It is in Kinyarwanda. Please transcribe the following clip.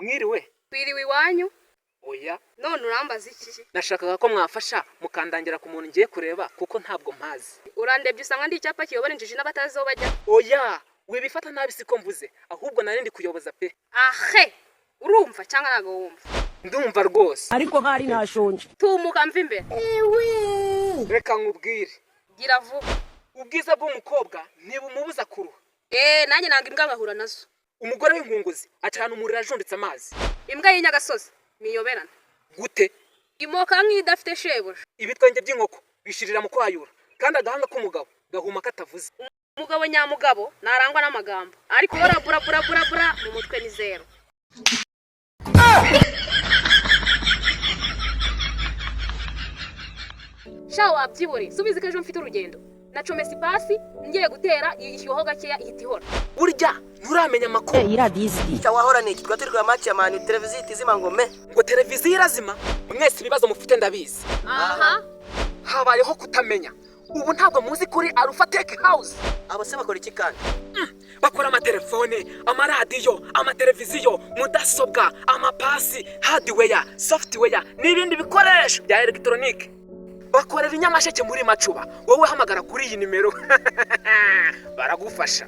Mwiriwe. Twiriwe iwanyu. Oya. None urambaza iki? Nashakaga ko mwafasha mukandangira ku muntu ngiye kureba kuko ntabwo mpazi. Urandebye usanga ndi icyapa kiyobora injiji n'abatazi aho bajya. Oya, wibifata nabi siko mvuze. Ahubwo nari ndi kuyoboza pe. Ahe. Urumva cyangwa ntago wumva? Ndumva rwose. Ariko hari nashonje. Tumuka mva imbere. Reka nkubwire. Gira vuba. Ubwiza bw'umukobwa ntibumubuza kuruha. Nanjye nanga imbwa ngahura nazo. Umugore w'inkunguzi acana umuriro ajunditse amazi. Imbwa y'inyagasozi niyoberana. Gute? Imoka nk'idafite shebuja. Ibitwenge by'inkoko bishirira mu kwayura kandi agahanga k'umugabo gahuma katavuze. Umugabo nyamugabo narangwa n'amagambo. Ariko bura mu mutwe ni zero. Shawo abyibore subize kejo mfite urugendo. Nacomese pasi ngiye gutera ishyuho gakeya ihita ihora. Burya nturamenya amakuru. Iradisi. Cyawahora niki turi kwa match ya Man televiziyo itizima ngome. Ngo televiziyo irazima. Mwese ibibazo mufite ndabizi. Aha. Habayeho kutamenya. Ubu ntabwo muzi kuri Alpha Tech House. Abo se bakora iki kandi? Bakora amatelefone, amaradiyo, amateleviziyo, mudasobwa, amapasi, hardware, software n'ibindi bikoresho bya electronic. Bakorera inyamasheke muri Macuba. Wowe hamagara kuri iyi nimero baragufasha.